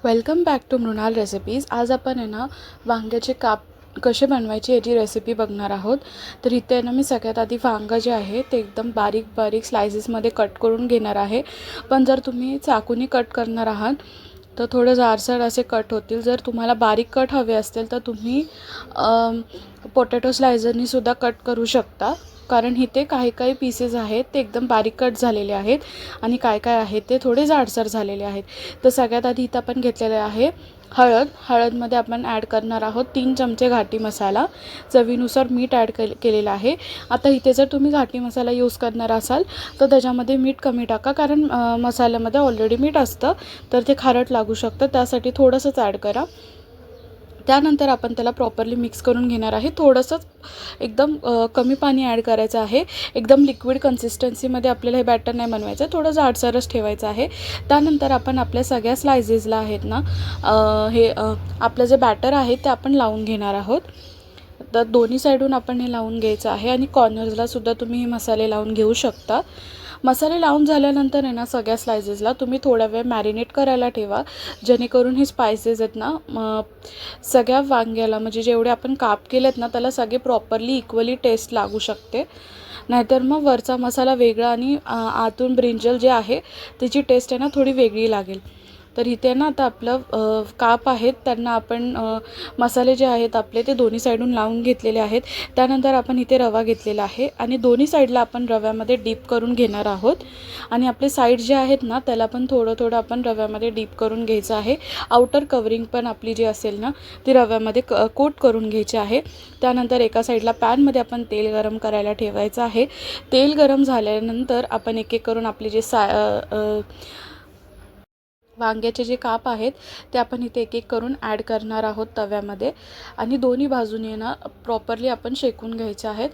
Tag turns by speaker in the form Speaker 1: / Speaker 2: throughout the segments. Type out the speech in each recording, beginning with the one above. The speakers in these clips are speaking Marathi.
Speaker 1: Welcome back to Mrinal recipes. आज आपण आहे ना वांग्याचे काप कसे बनवायचे याची रेसिपी बघणार आहोत। तर इथे आहे ना मी सगळ्यात आधी वांगा जे आहे ते एकदम बारीक बारीक स्लाइसेसमध्ये कट करून घेणार आहे। पण जर तुम्ही चाकूनी कट करणार आहात तर थोडं जाडसर असे कट होतील। जर तुम्हाला बारीक कट हवे असतील तर तुम्ही पोटॅटो स्लायझरनी सुद्धा कट करू शकता, कारण इथे काही पीसेस आहेत ते एकदम बारीक कट झालेले आहेत आणि काय आहेत ते थोडे जाडसर झालेले आहेत। तर सगळ्यात आधी इथं आपण घेतलेले आहे हळदमध्ये आपण ॲड करणार आहोत 3 चमचे घाटी मसाला, चवीनुसार मीठ ॲड केलेलं आहे। आता इथे जर तुम्ही घाटी मसाला यूज करणार असाल तर त्याच्यामध्ये मीठ कमी टाका, कारण मसाल्यामध्ये ऑलरेडी मीठ असतं तर ते खारट लागू शकतं, त्यासाठी थोडंसंच ॲड करा। त्यानंतर आपण त्याला प्रॉपरली मिक्स करून घेणार आहे। थोडंसंच एकदम कमी पाणी ॲड करायचं आहे। एकदम लिक्विड कन्सिस्टन्सीमध्ये आपल्याला हे बॅटर नाही बनवायचं, थोडं जाडसरच ठेवायचं आहे। त्यानंतर आपण आपल्या सगळ्या स्लायसेसला आहेत ना आपलं जे बॅटर आहे ते आपण लावून घेणार आहोत। तर दोन्ही साईडून आपण हे लावून घ्यायचं आहे आणि कॉर्नर्सला सुद्धा तुम्ही हे मसाले लावून घेऊ शकता। मसाले लावून झाल्यानंतर आहे ना सगळ्या स्लायसेसला तुम्ही थोडा वेळ मॅरिनेट करायला ठेवा, जेणेकरून हे स्पाइसेस आहेत ना सगळ्या वांग्याला, म्हणजे जेवढे आपण काप केलेत ना त्याला सगळे प्रॉपरली इक्वली टेस्ट लागू शकते। नाहीतर मग वरचा मसाला वेगळा आणि आतून ब्रिंजल जे आहे त्याची टेस्ट आहे ना थोडी वेगळी लागेल। तर इथे ना आता आपलं काप आहेत त्यांना आपण मसाले जे आहेत आपले ते दोन्ही साईडून लावून घेतलेले आहेत। त्यानंतर आपण इथे रवा घेतलेला आहे आणि दोन्ही साईडला आपण रव्यामध्ये डीप करून घेणार आहोत आणि आपले साईड जे आहेत ना त्याला पण थोडं आपण रव्यामध्ये डीप करून घ्यायचं आहे। आउटर कवरिंग पण आपली जी असेल ना ती रव्यामध्ये कोट करून घ्यायची आहे। त्यानंतर एका साईडला पॅनमध्ये आपण तेल गरम करायला ठेवायचं आहे। तेल गरम झाल्यानंतर आपण एक एक करून आपले जे वांग्याचे जे काप आहेत ते आपण इथे एक एक करून ॲड करणार आहोत तव्यामध्ये आणि दोन्ही बाजूने ना प्रॉपरली आपण शेकून घ्यायचे आहेत।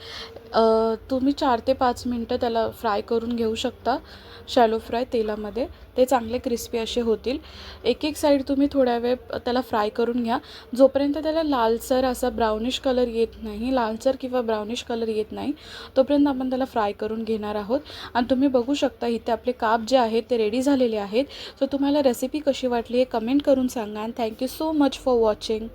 Speaker 1: तुम्ही 4 ते 5 मिनटं त्याला फ्राय करून घेऊ शकता, शॅलो फ्राय तेलामध्ये, ते चांगले क्रिस्पी असे होतील। एक एक साईड तुम्ही थोड्या वेळ त्याला फ्राय करून घ्या, जोपर्यंत त्याला लालसर असा ब्राउनिश कलर येत नाही, लालसर किंवा ब्राउनिश कलर येत नाही तोपर्यंत आपण त्याला फ्राय करून घेणार आहोत। आणि तुम्ही बघू शकता इथे आपले काप जे आहेत ते रेडी झालेले आहेत। सो तुम्हाला रेसिपी कशी वाटली हे कमेंट करून सांगा। आणि thank you so much for watching.